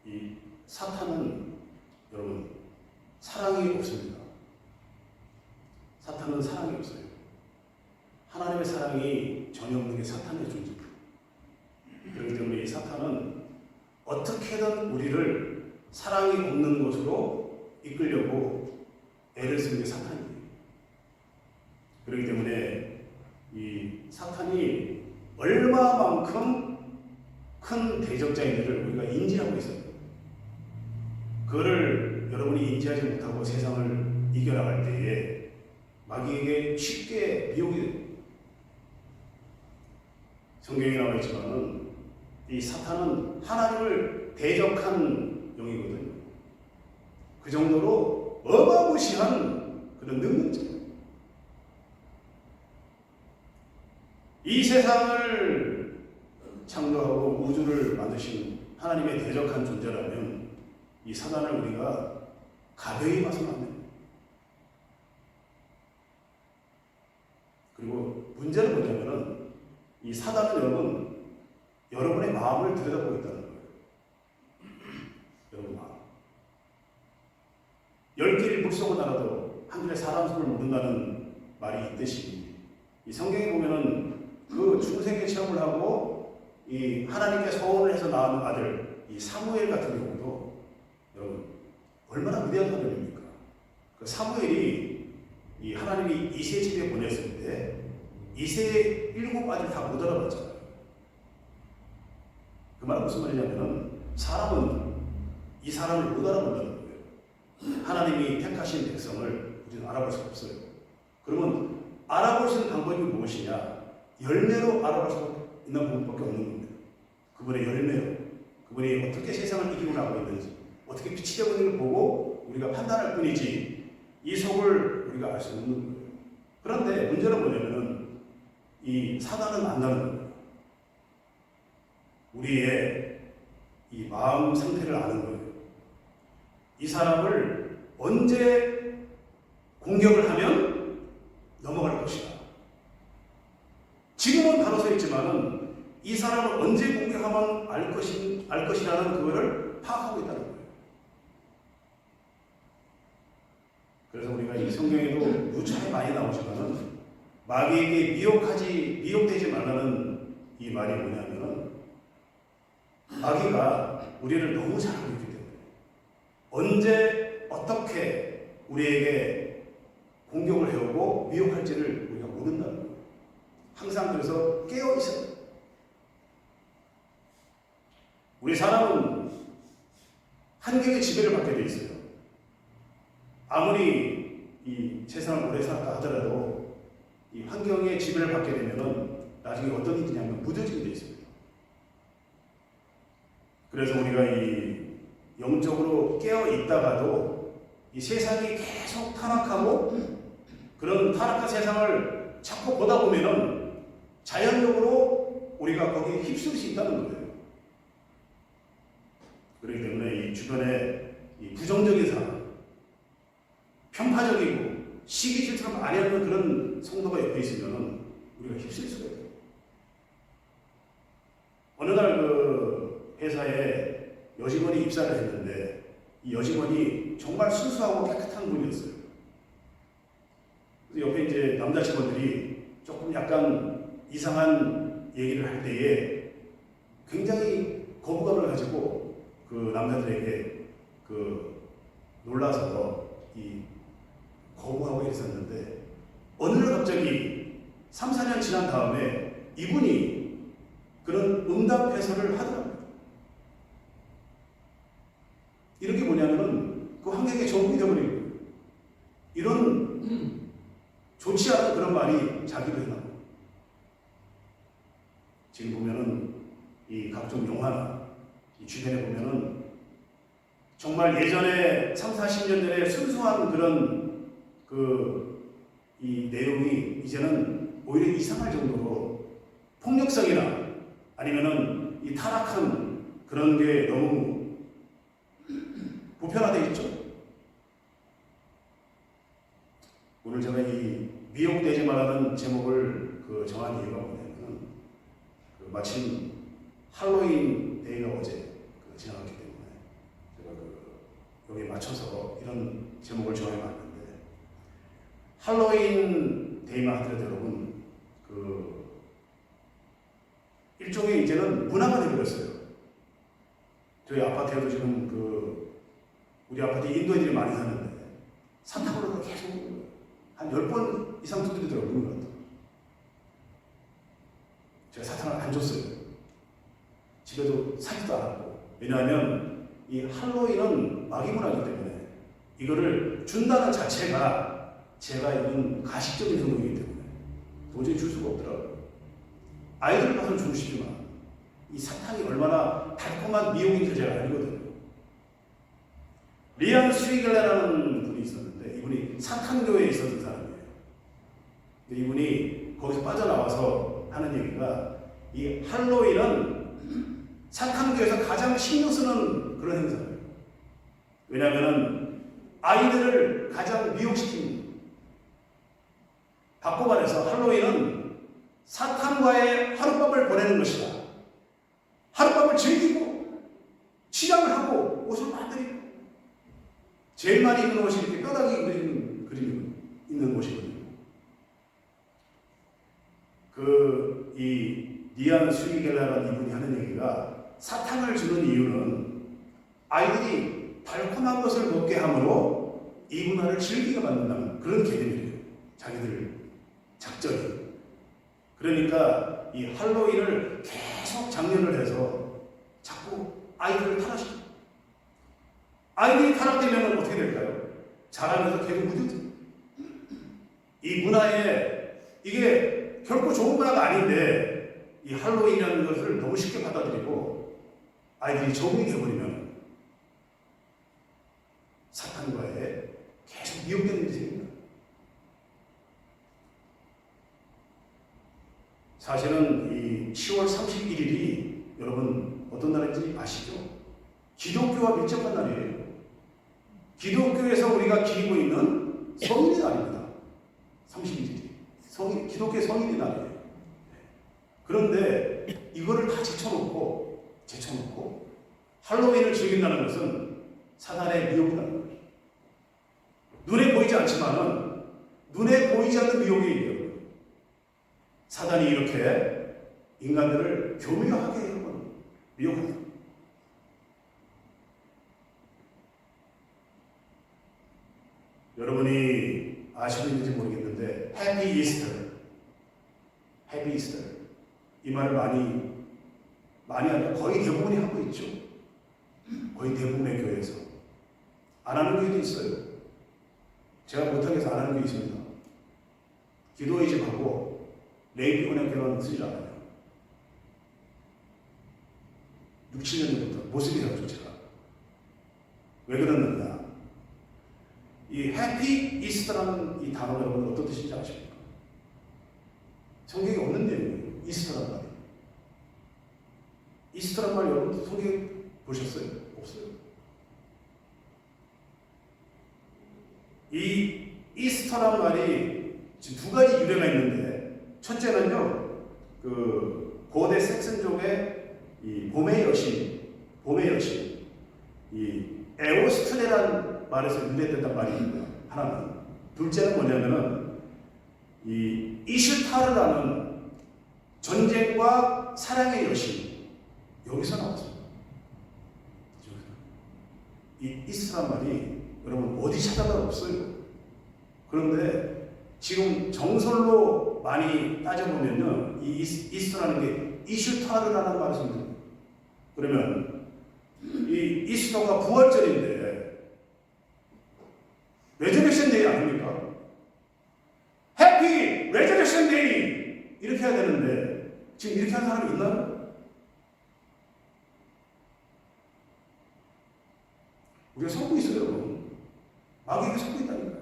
이 사탄은 여러분 사랑이 없습니다. 사탄은 사랑이 없어요. 하나님의 사랑이 전혀 없는 게 사탄의 존재입니다. 그렇기 때문에 이 사탄은 어떻게든 우리를 사랑이 없는 곳으로 이끌려고 애를 쓰는 게 사탄이에요. 그렇기 때문에 이 사탄이 얼마만큼 큰 대적자인지를 우리가 인지하고 있어요. 그거를 여러분이 인지하지 못하고 세상을 이겨나갈 때에 마귀에게 쉽게 미혹이 됩니다. 성경에 나와 있지만은 이 사탄은 하나님을 대적한 영이거든요. 그 정도로 어마무시한 그런 능력자예요. 이 세상을 창조하고 우주를 만드신 하나님의 대적한 존재라면 이 사단을 우리가 가벼이 봐서는 안 됩니다. 그리고 문제는 뭐냐면은 이 사단은 여러분의 마음을 들여다보고 있다는 거예요. 여러분 마음. 10개를 물속을 날아도 한 줄의 사람 손을 모른다는 말이 있듯이 이 성경에 보면은 그 중생의 체험을 하고 이 하나님께 서원을 해서 낳은 아들 이 사무엘 같은 경우도 여러분 얼마나 위대한 아들입니까? 그 사무엘이 이 하나님이 이세 집에 보냈을 때 이세의 7아들 다 못 알아봤잖아요. 그 말은 무슨 말이냐면은 사람은 이 사람을 못 알아본다는 거예요. 하나님이 택하신 백성을 우리는 알아볼 수 없어요. 그러면 알아볼 수 있는 방법이 무엇이냐? 열매로 알아볼 수 있는 방법밖에 없는 겁니다. 그분의 열매로, 그분이 어떻게 세상을 이기고 나가고 있는지, 어떻게 빛이 되고 있는 걸 보고 우리가 판단할 뿐이지 이 속을 우리가 알 수 없는 거예요. 그런데 문제는 뭐냐면은 이 사단은 안다는 거예요. 우리의 이 마음 상태를 아는 거예요. 이 사람을 언제 공격을 하면 넘어갈 것이다. 지금은 가로서 있지만은 이 사람을 언제 공격하면 알 것이라는 그거를 파악하고 있다는 거예요. 그래서 우리가 이 성경에도 무차에 많이 나오지만은 마귀에게 미혹되지 말라는 이 말이 뭐냐면은 마귀가 우리를 너무 잘 알고 있기 때문에 언제 어떻게 우리에게 공격을 해오고 미혹할지를 우리가 모른다는 거예요. 항상 그래서 깨어 있어요. 우리 사람은 환경의 지배를 받게 돼 있어요. 아무리 이 세상을 오래 살았다 하더라도 이 환경의 지배를 받게 되면은 나중에 어떤 일이 있냐면 무뎌지게 돼 있습니다. 그래서 우리가 이 영적으로 깨어 있다가도 이 세상이 계속 타락하고 그런 타락한 세상을 자꾸 보다 보면은 자연적으로 우리가 거기에 휩쓸 수 있다는 거예요. 그렇기 때문에 이 주변에 이 부정적인 사람, 편파적이고 시기 질투를 많이 하는 그런 성도가 옆에 있으면 우리가 휩쓸 수가 있어요. 어느 날 그 회사에 여직원이 입사를 했는데 이 여직원이 정말 순수하고 깨끗한 분이었어요. 그래서 옆에 이제 남자 직원들이 조금 약간 이상한 얘기를 할 때에 굉장히 거부감을 가지고 그 남자들에게 그 놀라서 이 거부하고 있었는데 어느 날 갑자기 3, 4년 지난 다음에 이분이 그런 응답 해설을 하더라고요. 이런 게 뭐냐면은 그 환경에 적응이 되어버린 거예요. 이런 좋지 않은 그런 말이 자기도 해나고 지금 보면은 이 각종 영화나 이 주변에 보면은 정말 예전에 3, 40년 전에 순수한 그런 이 내용이 이제는 오히려 이상할 정도로 폭력성이나 아니면은 이 타락한 그런 게 너무 보편화되어 있죠. 오늘 제가 이 미혹되지 말라는 제목을 정한 이유가 뭐냐면 마침 할로윈 데이가 어제 지나갔기 때문에 맞춰서 이런 제목을 정해봤는데, 할로윈 데이만 하더라도 여러분, 일종의 이제는 문화가 되어버렸어요. 저희 아파트에도 지금 우리 아파트에 인도인들이 많이 사는데, 사탕으로 계속 한 10번 이상 두드리더라고요. 문을 갖다. 제가 사탕을 안 줬어요. 집에도 사지도 않았고. 왜냐하면 이 할로윈은 마귀 문화이기 때문에 이거를 준다는 자체가 제가 입은 가식적인 행동이기 때문에 도저히 줄 수가 없더라고요. 아이들 봐서는 주고 싶지만 이 사탕이 얼마나 달콤한 미혹인지 제가 알거든요. 리안 스위글레라는 분이 있었는데, 이분이 사탕교회에 있었던 사람이에요. 근데 이분이 거기서 빠져나와서 하는 얘기가, 이 할로윈은 사탕교회에서 가장 신경 쓰는 그런 행사예요. 왜냐하면 아이들을 가장 미혹시킵니다. 바꿔 말해서 할로윈은 사탄과의 하룻밤을 보내는 것이다. 하룻밤을 즐기고 치장을 하고 옷을 만들고, 제일 많이 입는 옷이 이렇게 뼈다귀 그림이 있는 옷이거든요. 이 니안 스위겔라라는 이분이 하는 얘기가, 사탕을 주는 이유는 아이들이 달콤한 것을 먹게 함으로 이 문화를 즐기게 만든다는 그런 개념이에요. 자기들 작전이. 그러니까 이 할로윈을 계속 장려를 해서 자꾸 아이들을 타락시켜요. 아이들이 타락되면 어떻게 될까요? 자라면서 계속 묻어져요. 이 문화에, 이게 결코 좋은 문화가 아닌데 이 할로윈이라는 것을 너무 쉽게 받아들이고 아이들이 적응이 되어버리면 사탄과의 계속 미혹되는 일이 생깁니다. 사실은 이 10월 31일이 여러분 어떤 날인지 아시죠? 기독교와 밀접한 날이에요. 기독교에서 우리가 기리고 있는 성인의 날입니다. 31일이. 기독교의 성인의 날이에요. 그런데 이거를 다 제쳐놓고 할로윈을 즐긴다는 것은 사단의 미혹이라는 거예요. 눈에 보이지 않지만은, 눈에 보이지 않는 미혹이에요. 사단이 이렇게 인간들을 교묘하게 해요. 미혹합니다. 여러분이 아시고 있는지 모르겠는데, 해피 이스터. 이 말을 많이 아니라 거의 대부분이 하고 있죠. 거의 대부분의 교회에서. 안 하는 교회도 있어요. 제가 못하게 해서 안 하는 교회 있습니다. 기도의 집하고 레이비 언약교회는 쓰지 않아요. 6, 7년 전부터 못 쓰게 해가지고 제가. 왜 그러느냐. 이 해피 이스터라는 이 단어가 여러분 어떤 뜻인지 아십니까? 성경에 없는 내용이에요. 이스터란 말이. 이스터란 말 여러분 성경에 보셨어요? 없어요. 이 이스터란 말이 지금 두 가지 유래가 있는데, 첫째는요, 고대 색슨족의 이 봄의 여신, 이 에오스트레란 말에서 유래됐단 말입니다. 하나는. 둘째는 뭐냐면은, 이 이슈타르라는 전쟁과 사랑의 여신, 여기서 나왔습니다. 이 이스란 말이 여러분 어디 찾아봐도 없어요. 그런데 지금 정설로 많이 따져보면요, 이 이스라는 게 이슈타르라는 말을 씁니다. 그러면 이 이스터가 부활절인데 레저렉션 데이 아닙니까? 해피 레저렉션 데이 이렇게 해야 되는데 지금 이렇게 하는 사람이 있나요? 우리가 속고 있어요, 여러분. 마귀에게 속고 있다니까요.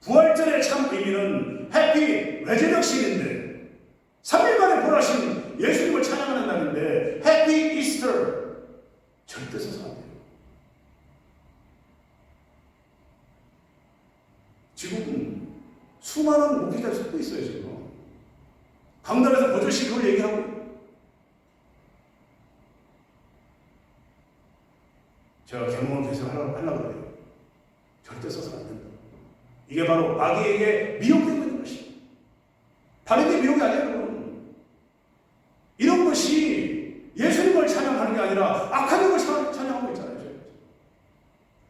부활절의 참 의미는 해피 레저렉션인데 3일 만에 부활하신 예수님을 찬양하는 날인데 해피 이스터 절대 써서 안 돼요. 지금 수많은 목회자를 속고 있어요. 지금 강단에서 버젓이 그걸 얘기하고 제가 계몽을 계속 하려고 그래요. 절대 써서는 안 된다. 이게 바로 마귀에게 미혹되고 있는 것입니다. 다른 게 미혹이 아니에요, 여러분. 이런 것이 예수님을 찬양하는 게 아니라 악한 영을 찬양하고 있잖아요.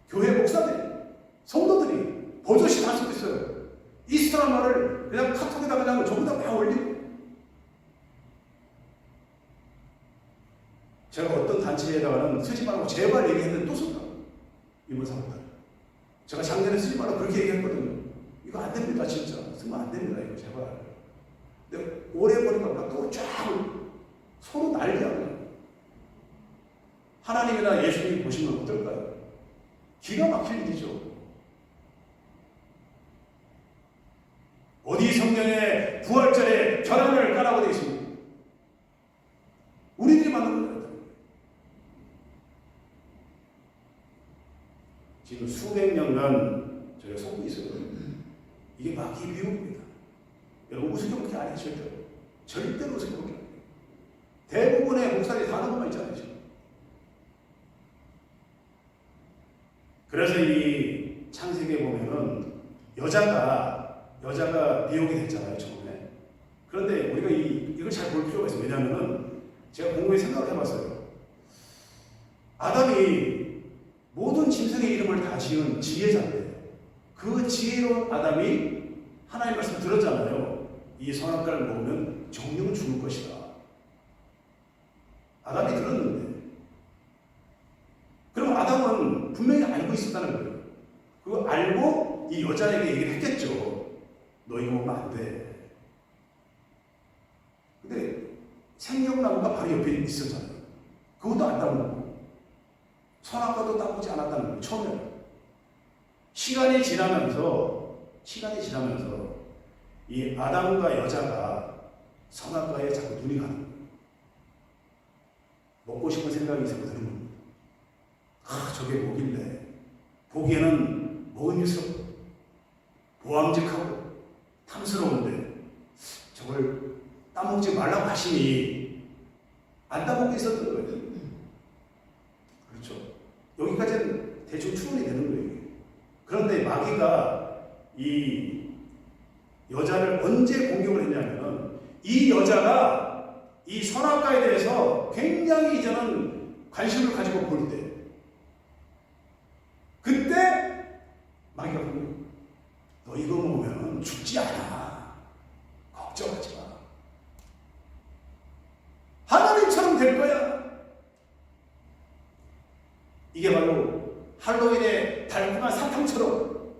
교회 목사들이, 성도들이 버젓이 다 쓰고 있어요. 이스라엘 말을 그냥 카톡에다 그냥 전부 다 막 올리고. 제가 어떤 단체에다가는 쓰지 말라고 제발 얘기했는데 또 쓴다. 이번 사람들. 제가 작년에 쓰지 말라고 그렇게 얘기했거든요. 이거 안 됩니다, 진짜. 쓰면 안 됩니다, 이거 제발. 근데 올해 보니까 또 쫙 서로 난리야. 하나님이나 예수님이 보시면 어떨까요? 기가 막힐 일이죠. 어디 성경에 부활절에 결혼을 까라고 되어 있습니다. 우리들이 만든 거예요. 지금 수백 년간 저희가 속고 있어요. 이게 마귀의 미혹입니다. 여러분 우습게밖에 안 해요. 절대로 우습게밖에 안 해요. 대부분의 목사들이 다 하는 것만 있잖아요. 지금. 그래서 이 창세기에 보면은 여자가 미혹이 됐잖아요, 처음에. 그런데 우리가 이걸 잘 볼 필요가 있어요. 왜냐하면은 제가 곰곰이 생각을 해봤어요. 아담이 모든 짐승의 이름을 다 지은 지혜자인데 그 지혜로운 아담이 하나님 말씀 들었잖아요. 이 선악과를 먹으면 정령은 죽을 것이다. 아담이 들었는데 그럼 아담은 분명히 알고 있었다는 거예요. 그거 알고 이 여자에게 얘기를 했겠죠. 너 이거 먹으면 안 돼. 근데 생명나무가 바로 옆에 있었잖아요. 그것도 안 따먹고 선악과도 따먹지 않았다는 거예요. 처음에. 시간이 지나면서 이 아담과 여자가 선악과에 자꾸 눈이 가는 거예요. 먹고 싶은 생각이 있어서 드는 겁니다. 저게 뭐길래 보기에는 먹음직스럽고 보암직하고 탐스러운데 저걸 따먹지 말라고 하시니 안 따먹고 있었던 거예요. 그렇죠. 여기까지는 대충 추론이 되는 거예요. 그런데 마귀가 이 여자를 언제 공격을 했냐면 이 여자가 이 선악과에 대해서 굉장히 이제는 관심을 가지고 볼 때 그때 마귀가 너 이거 먹으면 죽지 않아. 걱정하지 마. 하나님처럼 될 거야. 이게 바로 할로윈의 달콤한 사탕처럼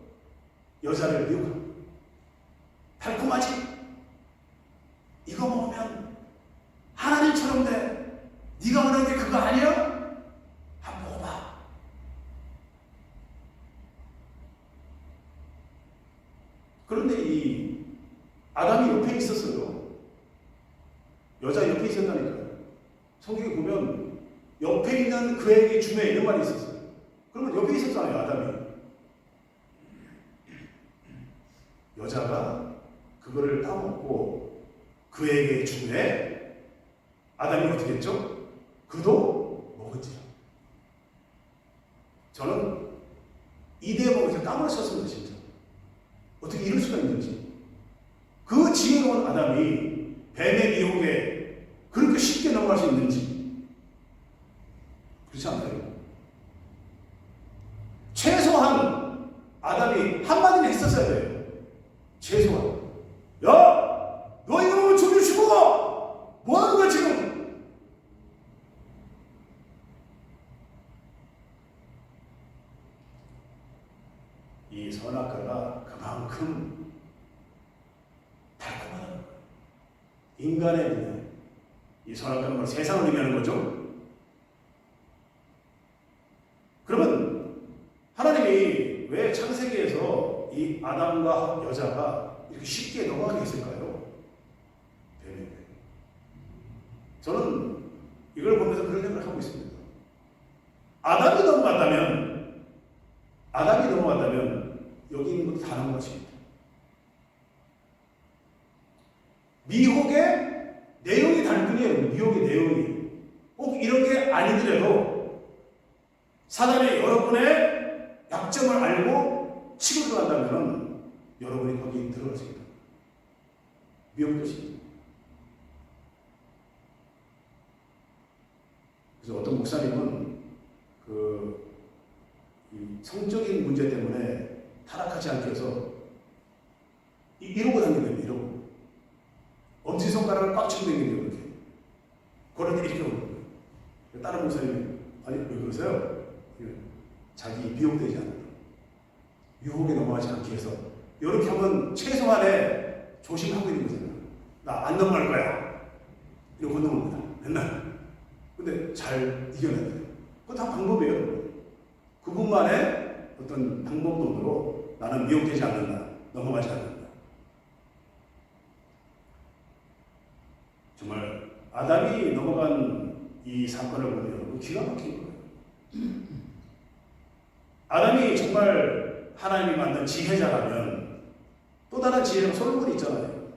여자를 미혹합니다. 달콤하지? 이거 먹으면 하나님처럼 돼. 네가 원하는 게 그거 아니야? 한번 먹어봐. 그런데 이 아담이 옆에 있었어요. 여자 옆에 있었다니까요. 성경에 보면 옆에 있는 그에게 주매 이런 말이 있었어요. 그러면 옆에 있었잖아요, 아담이. 여자가 그거를 따먹고 그에게 주매 아담이 어떻게 했죠? 그도 먹었지요. 저는 이 대목에서 땀을 썼습니다, 진짜. 어떻게 이럴 수가 있는지. 그 지혜로운 아담이 뱀의 미혹에 그렇게 쉽게 넘어갈 수 있는지. 그렇지 않나요? 최소한 아담이 한마디는 했었어야 돼요. 최소한. 야! 너 이거 보면 죽이시고! 뭐 하는 거야, 지금? 이 선악과가 그만큼 달콤하다는 거예요. 인간의 눈에. 이 선악과는 세상을 의미하는 거죠. 그러면 하나님이 왜 창세기에서 이 아담과 여자가 이렇게 쉽게 넘어가게 했을까요? 저는 이걸 보면서 그런 생각을 하고 있습니다. 아담이 넘어갔다면 여기 있는 것도 다 넘어갔습니다. 미혹의 내용이 다를 뿐이에요. 미혹의 내용이. 꼭 이런 게 아니더라도 사단이 여러분의 약점을 알고 치고 들어간다면 여러분이 거기 들어갈 수 있다. 미혹도시. 그래서 어떤 목사님은 이 성적인 문제 때문에 타락하지 않기 위해서 이러고 다니는 거예요. 이러고 엄지손가락을 꽉 쥐고 다니는 거예요. 이렇게 그럴 때 이렇게 오는 거예요. 다른 목사님이 아니 왜 그러세요? 자기 미혹되지 않는 유혹에 넘어가지 않기 위해서 이렇게 하면 최소한의 조심하고 있는 거잖아요. 나 안 넘어갈 거야. 이러고 넘어갑니다. 맨날. 근데 잘 이겨내야 돼요. 그거 다 방법이에요. 그분만의 어떤 방법론으로 나는 미혹되지 않는다. 넘어가지 않는다. 정말 아담이 넘어간 이 사건을 보면 여러분 기가 막힌 거예요. 아담이 정말 하나님이 만든 지혜자라면 또 다른 지혜가 솔로몬이 있잖아요.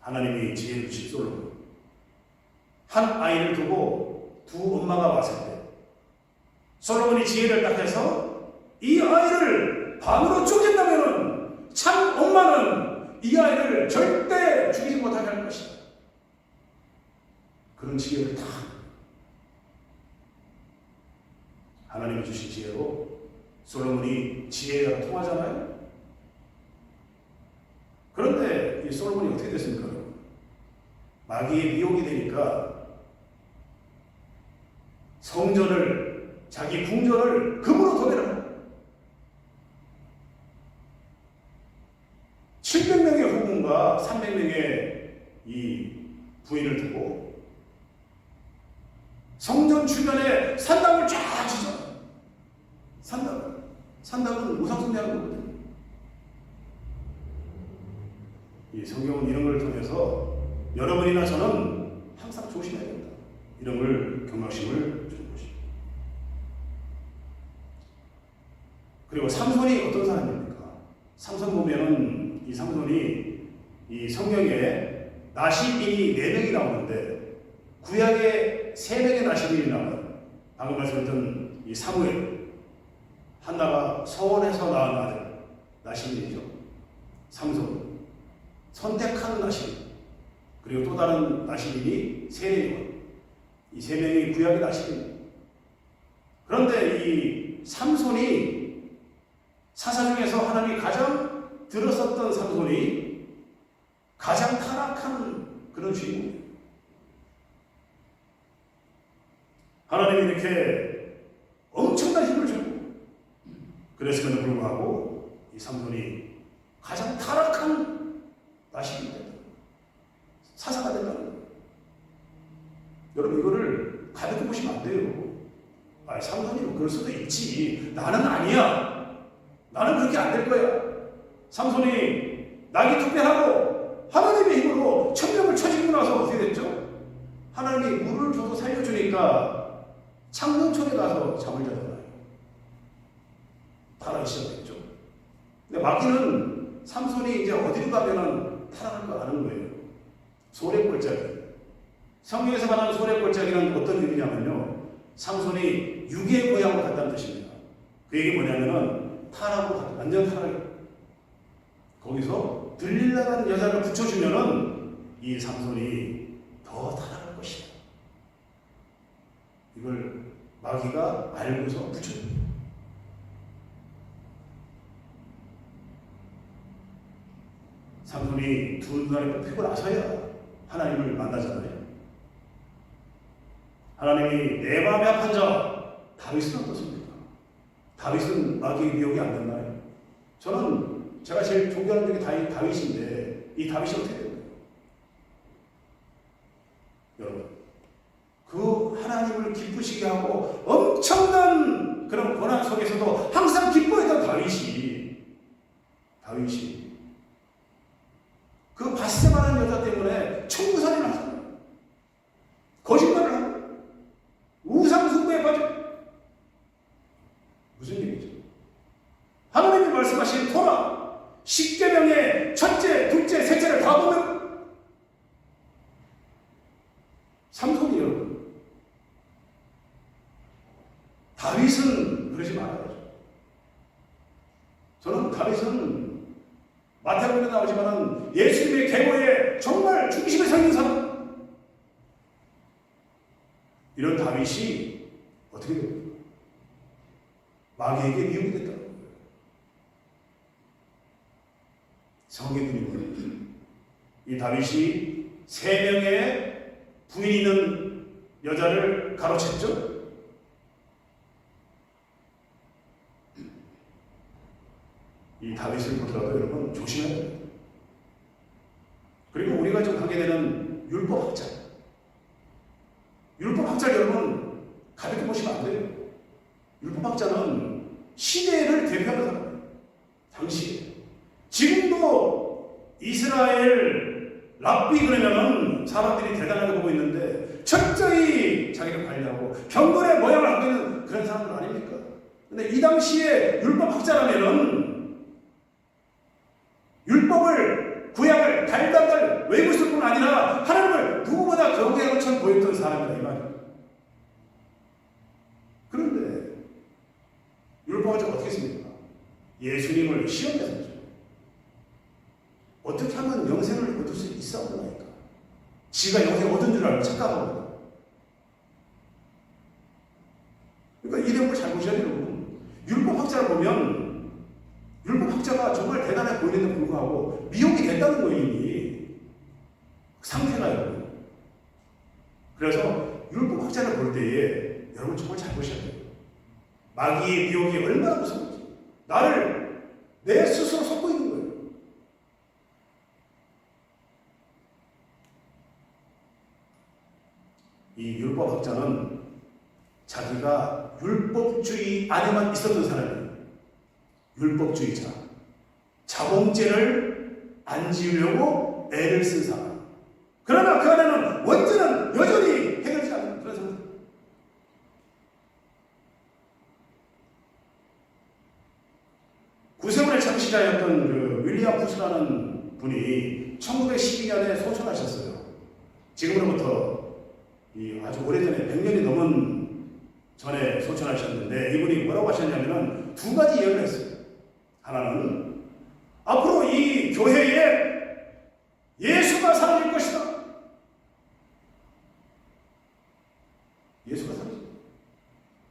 하나님이 지혜를 주신 솔로몬. 한 아이를 두고 두 엄마가 왔을 때 솔로몬이 지혜를 딱 해서 이 아이를 반으로 쪼갠다면 참 엄마는 이 아이를 절대 죽이지 못하게 할 것이다. 그런 지혜를 다 하나님이 주신 지혜로 솔로몬이 지혜가 통하잖아요. 그런데 이 솔로몬이 어떻게 됐습니까? 마귀의 미혹이 되니까 성전을 자기 궁전을 금으로 도배를 700명의 후궁과 300명의 이 부인을 두고 성전 주변에 산당을 쫙 지죠. 산당은 우상숭배하는 거거든요. 이 성경은 이런 걸 통해서 여러분이나 저는 항상 조심해야 된다. 이런 걸 경각심을 주는 것입니다. 그리고 삼손이 어떤 사람입니까? 삼손 보면은 이 삼손이 이 성경에 나시인이 4명이 나오는데 구약에 3명의 나시인이 나와요. 방금 말씀드렸던 이 사무엘. 한나가 서원에서 낳은 아들 나시인이죠. 삼손. 선택한 나시인. 그리고 또 다른 나시인이 3명이고 이 3명이 구약의 나시인입니다. 그런데 이 삼손이 사사 중에서 하나님이 가장 들었었던 삼손이 가장 타락한 그런 주인공이에요. 하나님이 이렇게 엄청난 힘을 주고 그랬음에도 불구하고 이 삼손이 가장 타락한 나시인이 된다. 사사가 된다는 거예요. 여러분 이거를 가볍게 보시면 안 돼요. 아, 삼손이 그럴 수도 있지. 나는 아니야. 나는 그렇게 안 될 거야. 삼손이 낙이 특별하고 하나님의 힘으로 천명을 쳐지고 나서 어떻게 됐죠? 하나님이 물을 줘서 살려주니까 창문촌에 가서 잠을 자잖아요. 타락이 시작됐죠. 근데 마귀는 삼손이 이제 어디로 가면은 타락할 거 아는 거예요. 소래골짜기. 성경에서 말하는 소래골짜기는 어떤 의미냐면요. 삼손이 육의 고향으로 갔다는 뜻입니다. 그 얘기 뭐냐면은 타락으로 갔다. 완전 타락이에요. 거기서 들릴라는 여자를 붙여주면은 이 삼손이 더 타락할 것이다. 이걸 마귀가 알고서 붙여줍니다. 삼손이 두 눈알을 펴고 나서야 하나님을 만나잖아요. 하나님이 내 마음에 합한 자 다윗은 어떻습니까? 다윗은 마귀의 미혹이 안 됐나요? 저는 제가 제일 존경하는 게 다윗인데 이 다윗이 어떻게 됐나요? 여러분 그 하나님을 기쁘시게 하고 엄청난 그런 고난 속에서도 항상 기뻐했던 다윗이 그 바세바라는 여자 때문에 청부살이 났어요. 거짓말을 하고 우상숭배에 빠져. 무슨 얘기죠? 하나님이 말씀하신 토라 10계명의 첫째, 둘째, 셋째를 다 보면 삼손이 여러분 다윗 다윗은 그러지 말아야죠. 저는 다윗은 마태복음에 나오지만 예수님의 계보에 정말 중심에 서 있는 사람, 이런 다윗이 어떻게 됩니까? 마귀에게 미혹이 됐다는 거예요. 성경이 이 다윗이 3명의 부인 있는 여자를 가로챘죠. 이 다윗을 보더라도 여러분 조심해야 돼요. 그리고 우리가 좀 관계되는 율법학자, 여러분 가볍게 보시면 안 돼요. 율법학자는 시대를 대표하는 사람이에요. 당시에. 지금도 이스라엘 랍비 그러면은 사람들이 대단하게 보고 있는데 철저히 자기를 관리하고 경건의 모양을 하고 있는 그런 사람들 아닙니까? 근데 이 당시에 율법학자라면은 율법을, 구약을 달달달 외우고 있을 뿐 아니라 하나님을 누구보다 거룩한 것처럼 보였던 사람이다 이 말이에요. 그런데 율법학자가 어떻게 했습니까? 예수님을 시험했었죠. 어떻게 하면 영생을 얻을 수 있어 없나니까. 지가 영생 얻은 줄 알고 착각하고. 그러니까 이런 걸 잘 보셔야 돼요. 율법학자를 보면 율법학자가 정말 대단해 보이는데 불구하고 미혹이 됐다는 거예요, 이미. 상태가요. 그래서 율법학자를 볼 때에 여러분 정말 잘 보셔야 돼요. 마귀의 미혹이 얼마나 무서운지. 나를 내 스스로 속고 있는 거예요. 이 율법학자는 자기가 율법주의 안에만 있었던 사람이에요. 율법주의자. 자봉죄를 안 지으려고 애를 쓴 사람. 그러나 그 안에는 원죄는 여전히 해결되지 않는 그런 상태. 구세군의 창시자였던 그 윌리엄 푸스라는 분이 1912년에 소천하셨어요. 지금으로부터 아주 오래전에 100년이 넘은 전에 소천하셨는데 이분이 뭐라고 하셨냐면은 2가지 예언을 했어요. 하나는 앞으로 이 교회에 예수가 사라질 것이다. 예수가 사라질 것이다.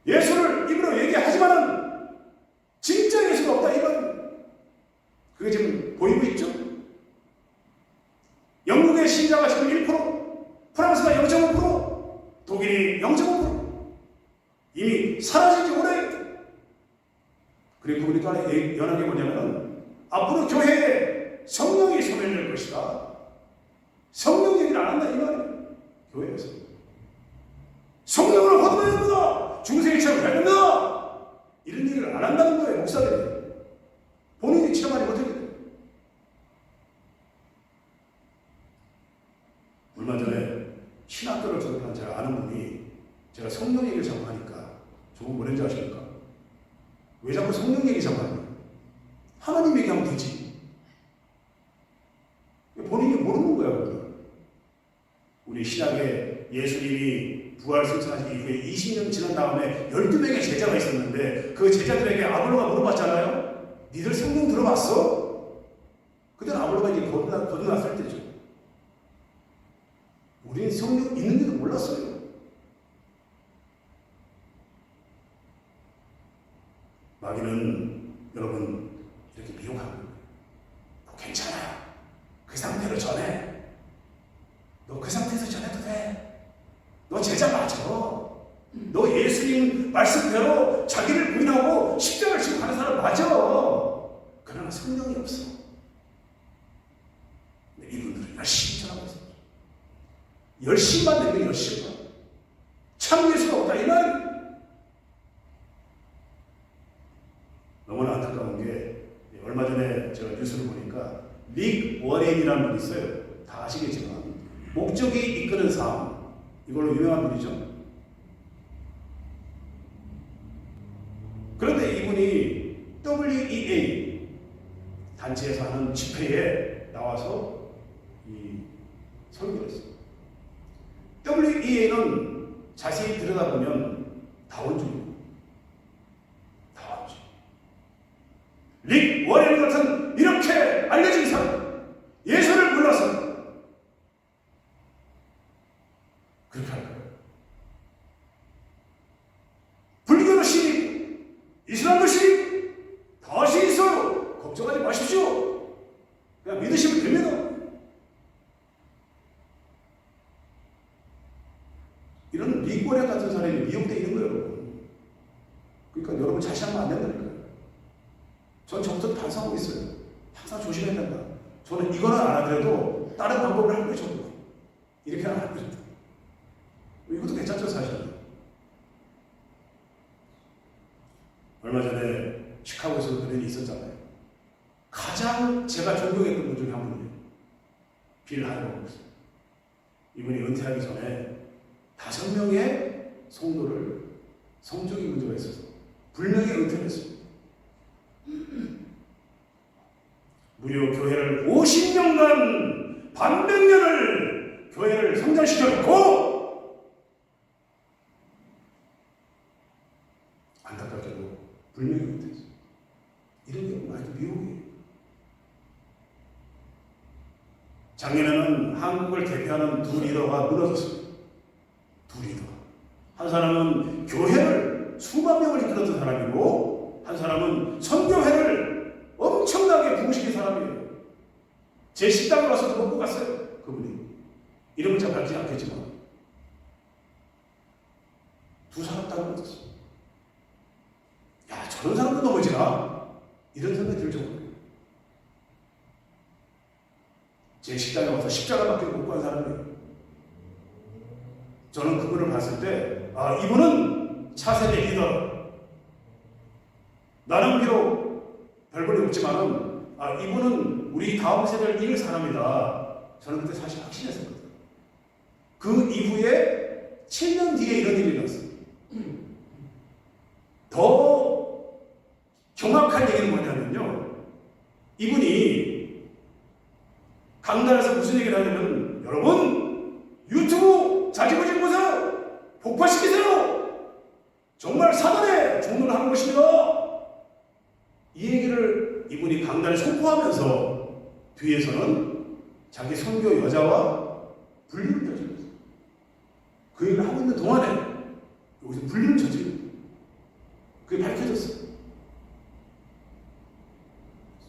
예수를 입으로 얘기하지만은 진짜 예수가 없다 이 말입니다. 그게 지금 보이고 있죠? 영국의 신자가 지금 1%, 프랑스가 0.5%, 독일이 0.5%. 이미 사라진 지 오래됐다. 그리고 그분이 또 하나 연한 게 뭐냐면 앞으로 교회에 성령이 소멸될 것이다. 성령 얘기를 안 한다 이 말이에요. 교회에서 성령으로 거듭나야 된다. 중생일처럼 해야 된다. 이런 얘기를 안 한다는 거예요. 목사들이. 본인이 체험하지 못하게 돼요. 얼마 전에 신학교를 졸업한 제가 아는 분이 제가 성령 얘기를 자꾸 하니까 저분 뭐랬는지 아십니까? 왜 자꾸 성령 얘기 자꾸 하냐? 하나님 얘기하면 되지. 본인이 모르는 거야, 그거는. 우리 신약에 예수님이 부활 승천하신 이후에 20년 지난 다음에 12명의 제자가 있었는데 그 제자들에게 아볼로가 물어봤잖아요. 니들 성경 들어봤어? 그때는 아볼로가 이제 거듭났을 때죠. 우리는 성경 있는지도 몰랐어요. 마귀는 여러분 이렇게 미혹하고 괜찮아요. 그 상태로 전해. 너 그 상태에서 전해도 돼. 너 제자 맞아. 너 예수님 말씀대로 자기를 부인하고 십자가를 지고 가는 사람 맞아. 그러나 성령이 없어. 이분들은 열심히 전하고 있어요. 열심히만 되면 열심히만. 참 예수가 없다 이 말이에요. 너무나 안타까운 게 얼마 전에 제가 뉴스를 보니까 릭 워렌이라는 분이 있어요. 다 아시겠지만 목적이 이끄는 삶 이걸로 유명한 분이죠. 그런데 이분이 WEA 단체에서 하는 집회에 나와서 이 설교를 했어요. WEA는 자세히 들여다보면 다원주의예요. 릭 워렌 같은 이렇게 알려진 사람, 예수를 몰라서 그렇게 할까요? 불교도 신이, 이슬람도 신이 다 신이 있어요. 걱정하지 마십시오. 그냥 믿으시면 됩니다. 이런 릭 워렌 같은 사람이 미혹되어 있는 거예요. 그러니까 여러분 자신하면 안 된다니까요. 전 저부터 반성하고 있어요. 항상 조심해야 된다. 저는 이거는 안 하더라도 다른 방법을 할 거예요. 저도 이렇게 안 하더라도 이것도 괜찮죠 사실. 얼마 전에 시카고에서 그런 일이 있었잖아요. 가장 제가 존경했던 분 중에 한 분이에요. 빌 하이버스. 이분이 은퇴하기 전에 5명의 성도를 성적인 문제가 있어서 불명예 은퇴를 했습니다. 무려 교회를 50년간 반백년을 교회를 성장시켜놓고 안타깝게도 불명예 은퇴했어요. 이런 경우는 아주 미혹이에요. 작년에는 한국을 대표하는 두 리더가 무너졌습니다. 두 리더. 한 사람은 교회를 수만 명을 이끌었던 사람이고 한 사람은 선교회를 엄청나게 부으시킨 사람이에요. 제 식당에 와서도 먹고 갔어요. 그분이. 이름은 제가 밝히지 않겠지만 두 사람 다 넘어졌어요. 야, 저런 사람도 넘어지나? 이런 생각이 들 정도예요. 제 식당에 와서 십자가밖에 못 간 사람이에요. 저는 그분을 봤을 때, 아, 이분은 차세대 리더. 나는 비록 별 볼이 없지만은, 아, 이분은 우리 다음 세대를 이길 사람이다. 저는 그때 사실 확신했었거든요. 그 이후에 7년 뒤에 이런 일이 났어요. 더 경악한 얘기는 뭐냐면요. 이분이 강단에서 무슨 얘기를 하냐면, 여러분, 유튜브 자지고지 보세요. 폭파시키세요. 정말 사단의 종로를 하는 것입니다. 이 얘기를 이분이 강단에 선포하면서 뒤에서는 자기 선교 여자와 불륜을 저질렀어요. 그 얘기를 하고 있는 동안에 여기서 불륜을 저질렀어요. 그게 밝혀졌어요.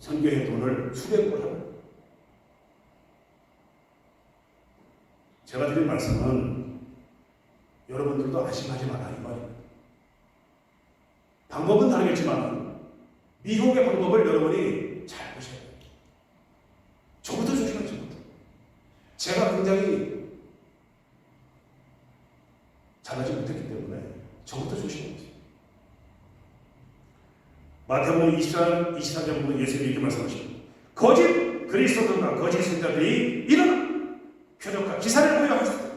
선교의 돈을 수백억을 하고. 제가 드린 말씀은 여러분들도 안심하지 마라 이 말입니다. 방법은 다르겠지만 미혹의 방법을 여러분이 잘 보셔야 돼요. 저부터 조심하죠. 제가 굉장히 잘하지 못했기 때문에 저부터 조심하죠. 마태복음 24장 보면 예수님이 이렇게 말씀하십니다. 거짓 그리스도들과 거짓 선자들이 이런 표적과 기사를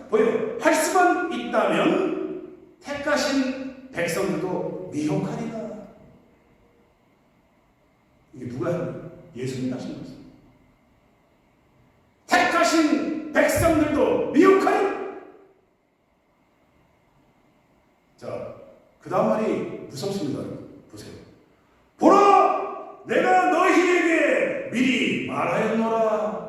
보여 할 수만 있다면 택하신 백성들도 미혹하리라. 이게 누가 하는? 예수님이 하신 것입니다. 택하신 백성들도 미혹하리라. 자, 그 다음 말이 무섭습니다. 보세요. 보라! 내가 너희에게 미리 말하였노라.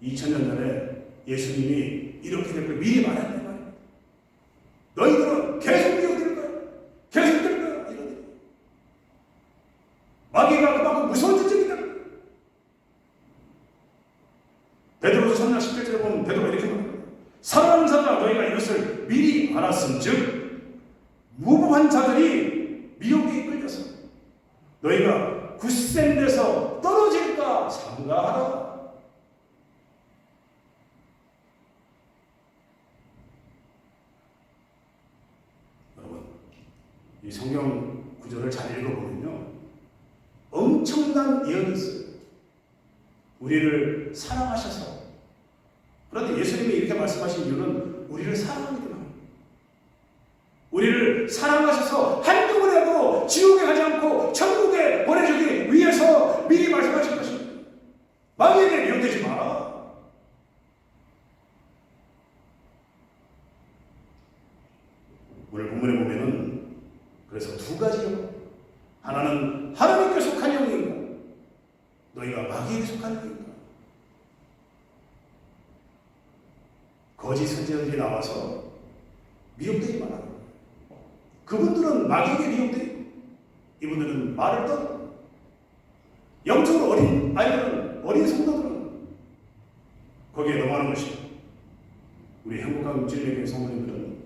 2000년 전에 예수님이 이렇게 될 걸 미리 말했단 말이에요. 너희들은 계속 미혹될 거야. 계속 될 거야. 이런. 마귀가 그만큼 무서운 존재이다. 베드로서 3장 10절에 보면 베드로가 이렇게 말합니다. 사랑하는 자들아 너희가 이것을 미리 알았은즉 무법한 자들이 미혹에 이끌려서 너희가 굳센 데서 떨어질까 삼가하라. 이 성경 구절을 잘 읽어보면요. 엄청난 예언이 있어요. 우리를 사랑하셔서. 그런데 예수님이 이렇게 말씀하신 이유는 우리를 사랑하기 때문입니다. 우리를 사랑하셔서 한꺼번에도 지옥에 가지 않고 천국에 보내주기 위해서 미리 말씀하신 것입니다. 마귀에게 미혹되지 마라. 오늘 본문에 보면은 그래서 두 가지요. 하나는 거짓 선지자들이 나와서 미혹되지 마라. 그분들은 마귀에게 미혹돼. 이분들은 말을 떠. 영적으로 어린 아이들은, 어린 성도들은 거기에 넘어가는 것이고, 우리 행복한 진리의 성도님들은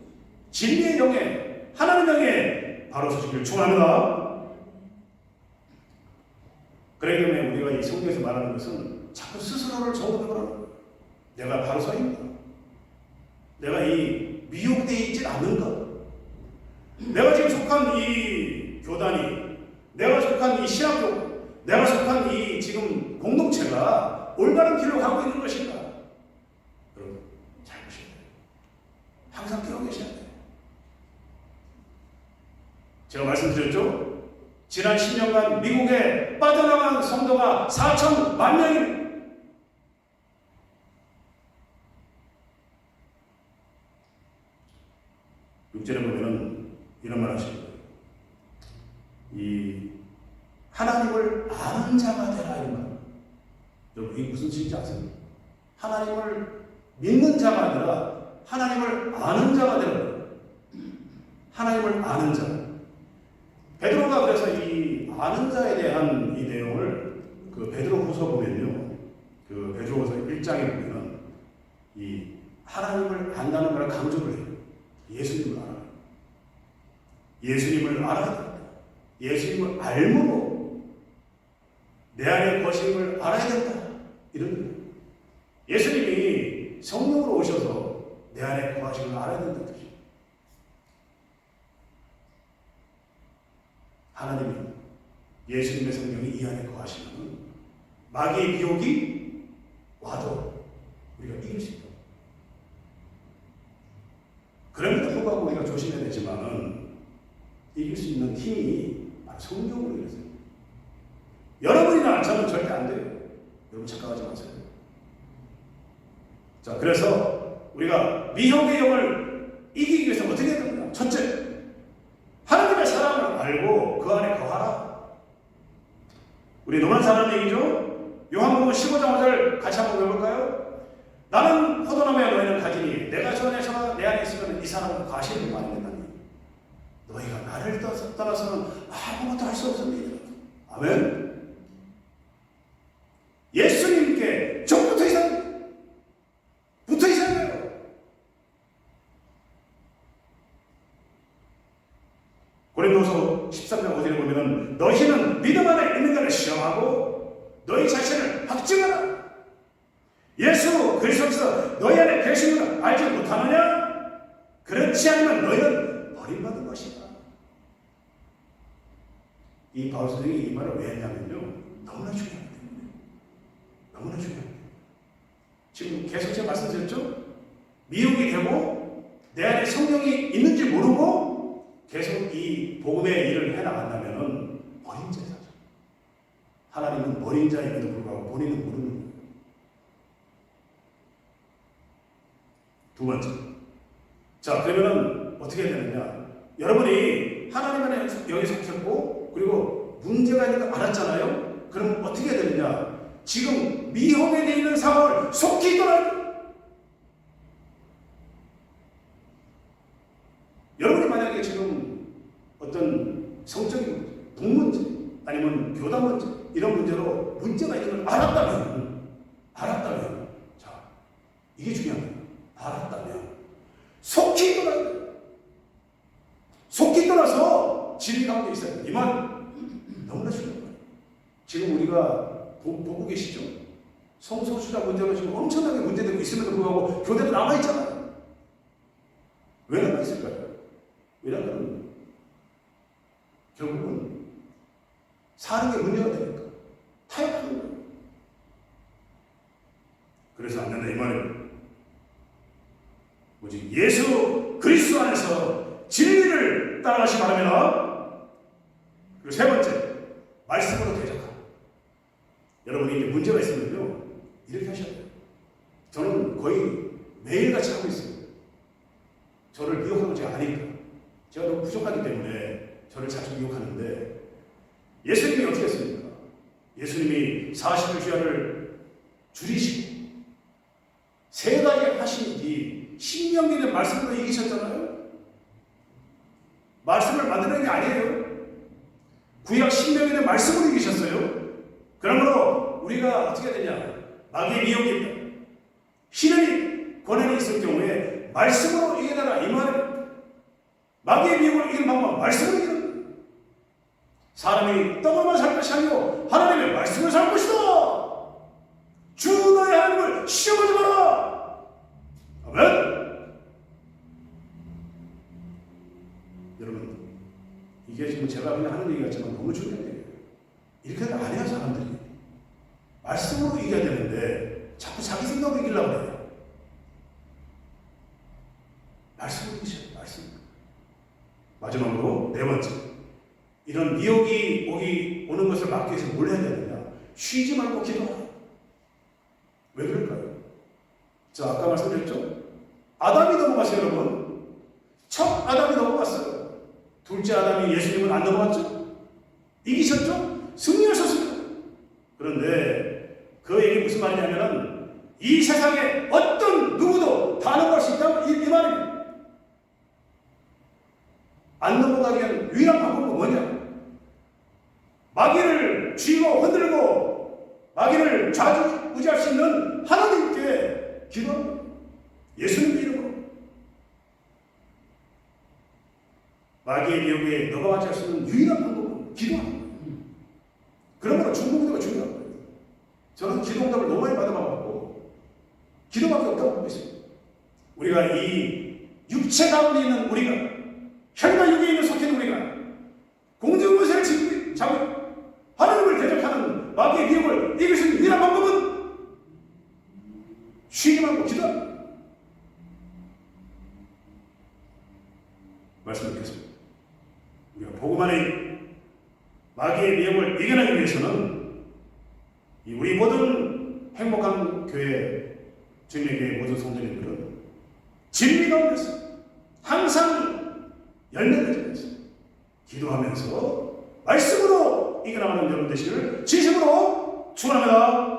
진리의 영에, 하나님의 영에 바로 서시기를 축원합니다. 그렇기 때문에 우리가 이 성경에서 말하는 것은 자꾸 스스로를 점검해보라. 내가 바로 서 있는가? 내가 이 미혹되어 있지 않는가? 내가 지금 속한 이 교단이, 내가 속한 이 신학교, 내가 속한 이 지금 공동체가 올바른 길로 가고 있는 것인가? 여러분, 잘 보셔야 돼요. 항상 깨어 계셔야 돼요. 제가 말씀드렸죠? 지난 10년간 미국에 빠져나간 성도가 4천만 명입니다. 육절에 보면은 이런 말 하시는 거예요. 이 하나님을 아는 자가 되라 이런 말. 여러분 이게 무슨 뜻인지 아세요? 하나님을 믿는 자가 아니라 하나님을 아는 자가 되라. 하나님을 아는 자. 베드로가 그래서 이 아는 자에 대한 이 내용을 그 베드로후서 보면요, 그 베드로후서 1장에 보면은 이 하나님을 안다는 걸 강조를 해요. 예수님을 알아요. 예수님을 알아야 된다. 예수님을 알므로 내 안에 거심을 알아야 된다. 이런 거예요. 예수님이 성령으로 오셔서 내 안에 거하심을 알아야 된다는 뜻이에요. 하나님이 예수님의 성령이 이 안에 거하시면 마귀의 미혹이 와도 우리가 이길 수 있다. 그럼에도 불구하고 우리가 조심해야 되지만은 이길 수 있는 힘이 바로 성령으로 이루어져요. 여러분이나 저는 절대 안 돼요. 여러분 착각하지 마세요. 자, 그래서 우리가 미혹의 영을 이기기 위해서 어떻게 해야 됩니까? 첫째, 하나님의 사랑을 알고 그 안에 거하라. 우리 너무나 잘하는 얘기죠? 요한복음 15장 5절 같이 한번 읽어볼까요? 나는 포도나무에 너희는 가지니 내가 저 안에서 내 안에 있으면 이 사람은 과실을 많이 된다니 너희가 나를 떠나서는 아무것도 할 수 없습니다. 아멘. 예수님께 좀 붙어 있어야 돼요. 붙어 있어야 돼요. 고린도서 13장 5절에 보면은 너희는 믿음 안에 있는가를 시험하고 너희 자신을 확증하라. 예수 그리스도께서 너희 안에 계심을 알지 못하느냐? 그렇지 않으면 너희는 버림받은 것이다. 이 바울 선생이 이 말을 왜 했냐면요, 너무나 중요하기 때문에. 너무나 중요하기 때문에. 지금 계속 제가 말씀드렸죠? 미혹이 되고 내 안에 성령이 있는지 모르고 계속 이 복음의 일을 해나간다면 버린 자죠. 하나님은 버린 자임에도 불구하고 본인은 모르는 거예요. 두 번째. 자, 그러면은 어떻게 해야 되느냐? 여러분이 하나님 안에 여기 속했고, 그리고 문제가 있는 걸 알았잖아요? 그럼 어떻게 해야 되느냐? 지금 미혹에 되어 있는 상황을 속히 떠나요. 여러분이 만약에 지금 어떤 성적인 북문제, 아니면 교단 문제, 이런 문제로 문제가 있는 걸 알았다면, 자, 이게 중요합니다. 알았다면 속히 떠나야 돼요. 속히 떠나서 진리 가운데 있어야 돼요. 이 말 너무나 중요한 거예요. 지금 우리가 보고 계시죠? 성소수자 문제가 지금 엄청나게 문제되고 있음에도 불구하고 교대로 남아있잖아요. 왜 남아있을까요? 왜냐하면 결국은 사는 게 문제가 되니까 타협하는 거예요. 그래서 안 된다 이 말이에요. 오직 예수 그리스도 안에서 진리를 따라가시 바랍니다. 그리고 세 번째, 말씀으로 대적하라. 여러분이 이제 문제가 있으면요, 이렇게 하셔야 돼요. 저는 거의 매일같이 하고 있어요. 저를 미혹하는 제가 아니까. 제가 너무 부족하기 때문에 저를 자주 미혹하는데, 예수님이 어떻게 했습니까? 예수님이 40일 주야를 줄이시고 세 가지 하시니 신명기의 말씀으로 이기셨잖아요. 말씀을 만드는 게 아니에요. 구약 신명기의 말씀으로 이기셨어요. 그러므로 우리가 어떻게 되냐? 마귀의 미혹이 있다. 신의 권한이 있을 경우에 말씀으로 이겨내라 이 말입니다. 마귀의 미혹을 이기는 방법 말씀으로 이기는 거예요. 사람이 떡으로만 살 것이 아니고 하나님의 말씀을 살 것이다. 주 너의 하나님을 시험하지 마라. 아멘. 여러분, 이게 지금 제가 그냥 하는 얘기 같지만 너무 중요한 얘기예요. 이렇게 안 해요 사람들이. 말씀으로 이겨야 되는데 자꾸 자기 생각으로 이기려고 해요. 말씀으로 이기셔요. 말씀. 마지막으로 네 번째, 이런 미혹이 오는 것을 막기 위해서 뭘 해야 되느냐? 쉬지 말고 기도하라. 왜 그럴까요? 자, 아까 말씀드렸죠? 아담이 넘어갔어요, 여러분. 첫 아담이 넘어갔어요. 둘째 아담이 예수님은 안 넘어갔죠? 이기셨죠? 승리하셨습니다. 그런데 그 얘기 무슨 말이냐면은 이 세상에 어떤 누구도 다 넘어갈 수 있다는 이 말입니다. 안 넘어가기 위한 유일한 방법은 뭐냐? 마귀를 쥐고 흔들고 마귀를 좌지우지할 수 있는 하나님께 기도합니다. 예수님의 이름으로. 마귀의 미혹에 넘어가지 않을 수 있는 유일한 방법은 기도합니다. 그러므로 중보기도가 중요한 거예요. 저는 기도응답을 너무 많이 받아봐갖고 기도밖에 없다고 보고 있습니다. 우리가 이 육체 가운데 있는 우리가 혈과 육에 있는 속해 있는 우리가 공중권세를 잡고 하나님을 대적하는 마귀의 미혹을 이길 수 있는 유일한 방법은 쉬지 말고 기도합니다. 말씀 드리겠습니다. 우리가 복음 안에 마귀의 미혹을 이겨내기 위해서는 이 우리 모든 행복한 교회, 진리교회 모든 성도님들은 진리 가운데서 항상 열매를 맺으면서 기도하면서 말씀으로 이겨나가는 여러분 되시기를 진심으로 축원합니다.